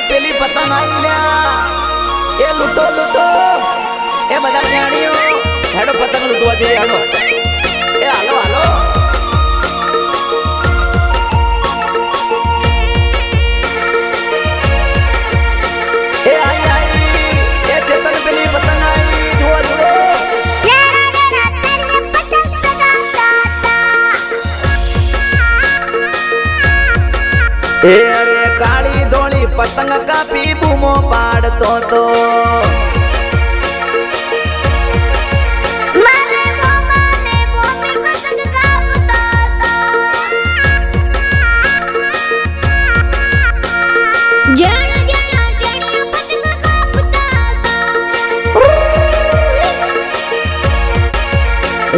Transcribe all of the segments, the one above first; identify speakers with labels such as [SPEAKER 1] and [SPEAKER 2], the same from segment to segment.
[SPEAKER 1] પેલી પતંગ આવી લ્યા એ લૂટો લૂટો એ બધા જાણીઓ હેડો પતંગ લૂટવા જઈએ હેડો એ હાલો હાલો એ આઈ આઈ એ ચેતન પેલી પતંગ આવી જુઓ જુઓ એ અરે કાળી ધોળી પતંગ કાપી બૂમો પાડતો તો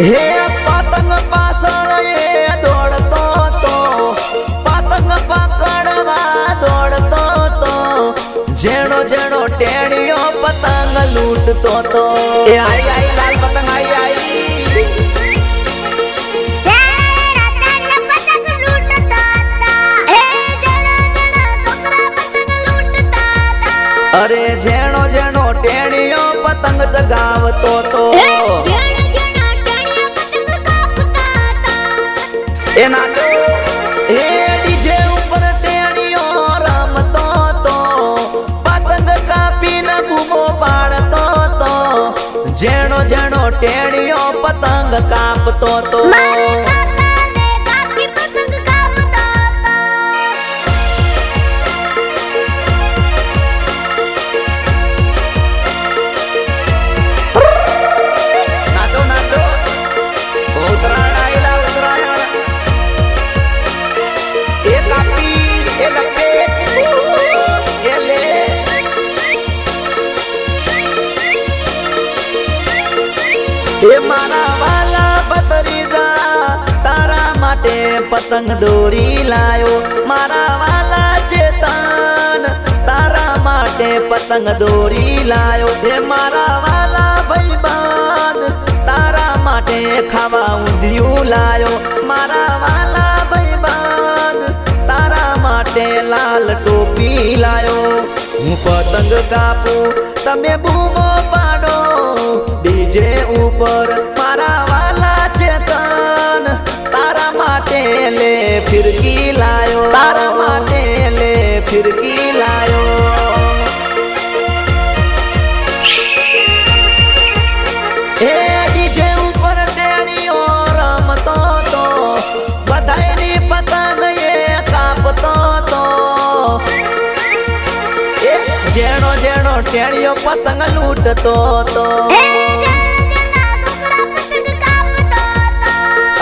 [SPEAKER 1] હે પતંગ પાછળ એ દોડતો તો પતંગ પકડવા દોડતો તો જેણો જેણો ટેણીઓ પતંગ લૂટતો તો એ આઈ આઈ લાલ પતંગ આઈ આઈ અરે જેણો જેણો ટેણીઓ પતંગ જગાવતો તો એ નાચો એ ડીજે ઉપર ટેણીઓ રમતો તો પતંગ કાપીને બૂમો પાડતો તો જેણો જેણો ટેણીઓ પતંગ કાપતો તો એ મારા વાલા ભત્રીજા તારા માટે પતંગ દોરી લાયો મારા વાલા ચેતન તારા માટે પતંગ દોરી લાયો હે મારા વાલા ભાઈબંધ તારા માટે ખાવા ઊંધિયું લાયો મારા વાલા ભાઈબંધ તારા માટે લાલ ટોપી લાયો હું પતંગ કાપું તમે બૂમો પાડો ડીજે ઉપર મારા વાલા ચેતન તારા માટે લે ફિરકી લાયો તારા માટે લે ફિરકી લાયો એ ડીજે ઉપર ટેણીઓ રમતો તો બધાયની પતંગ એ કાપતો તો એ જેણો જેણો ટેણીઓ પતંગ લૂટતો તો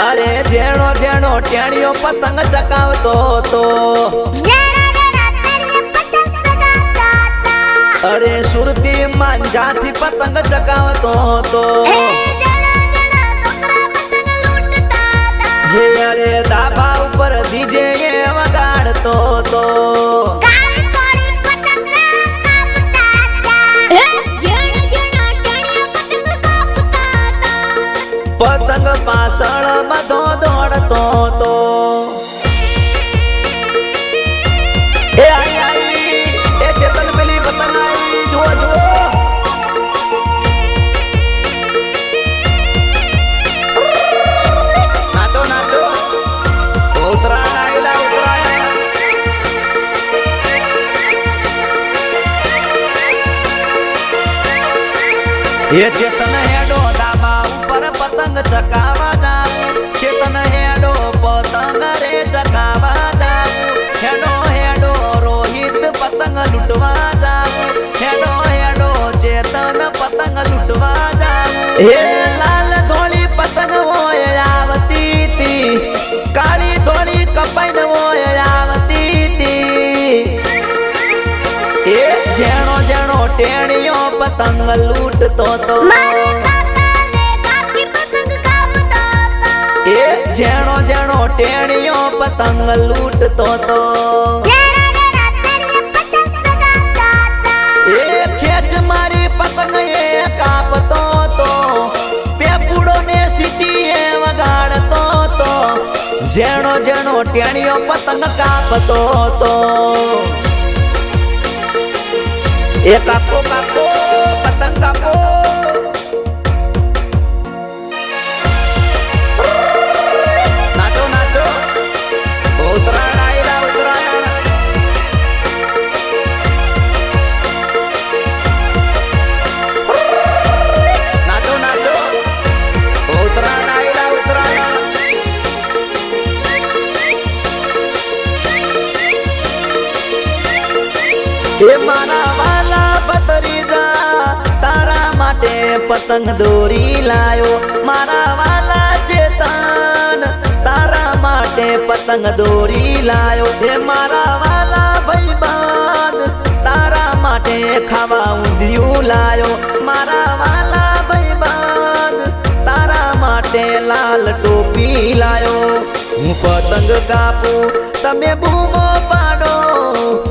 [SPEAKER 1] અરે જેણો જેણો ટેણીઓ પતંગ ચકાવતો તો અરે સુરતી માંજાથી પતંગ ચકાવતો તો હે અરે ધાબા ઉપર ડીજે એ વગાડતો તો પતંગ પાછળ બધો દોડતો તો એ આઈ આઈ એ ચેતન પેલી પતંગ આવી જુઓ જુઓ નાચો નાચો ઉતરાયણ આવેલા ઉતરાયણ એ ચેતન હેડો ધાબા ઉપર પતંગ ચકાવા જાઉં ચેતન હેડો પતંગ રે ચકાવા જાઉં હેડો હેડો રોહિત પતંગ લૂટવા જાઉં હેડો હેડો ચેતન પતંગ લૂટવા જાઉં હે લાલ ધોળી પતંગ હોય આવતી તી કાળી ધોળી કપાઈને હોય આવતી તી એ જેણો જેણો ટેણીઓ પતંગ લૂટતો તો એ જેણો જેણો ટેણીઓ પતંગ લૂટતો તો એ ખેંચ મારી પતંગ એ કાપતો તો પેપુડો ને સીટી એ વગાડતો તો જેણો જેણો ટેણીઓ પતંગ કાપતો તો એ કાપો કાપો પતંગ કાપો નાચો નાચો ઉત્તરાયણ આયલા ઉત્તરાયણ નાચો નાચો ઉત્તરાયણ આયલા ઉત્તરાયણ એ મારા વાલા ભત્રીજા તારા માટે પતંગ દોરી લાયો મારા વાલા ચેતન તારા માટે પતંગ દોરી લાયો હે મારા વાલા ભાઈબંધ તારા માટે ખાવા ઊંધિયું લાયો મારા વાલા ભાઈબંધ તારા માટે લાલ ટોપી લાયો હું પતંગ કાપું તમે બૂમો પાડો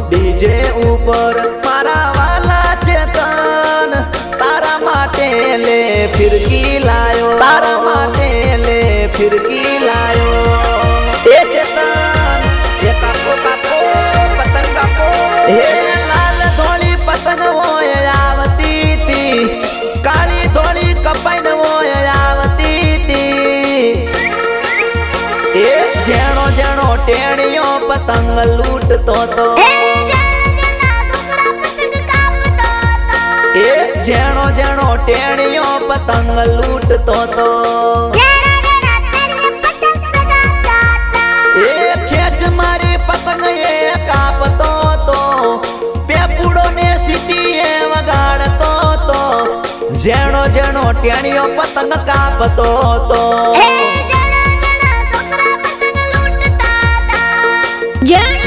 [SPEAKER 1] ડીજે ઉપર મારા વાલા ચેતન તારા માટે લે ફિરકી લાયો તારા માટે લે ફિરકી લાયો એ ચેતન એ કાપો કાપો પતંગ કાપો હે લાલ ધોળી પતંગ હોય આવતી તી કાળી ધોળી કપાઈને હોય આવતી તી એ જેણો જેણો ટેણીઓ પતંગ લૂટતો તો એ જેણો જેણો ટેણીઓ પતંગ લૂટતો તો એ ખેંચ મારી પતંગ એ કાપતો તો પેપુડો ને સીટી એ વગાડતો તો જેણો જેણો ટેણીઓ પતંગ કાપતો તો
[SPEAKER 2] જણ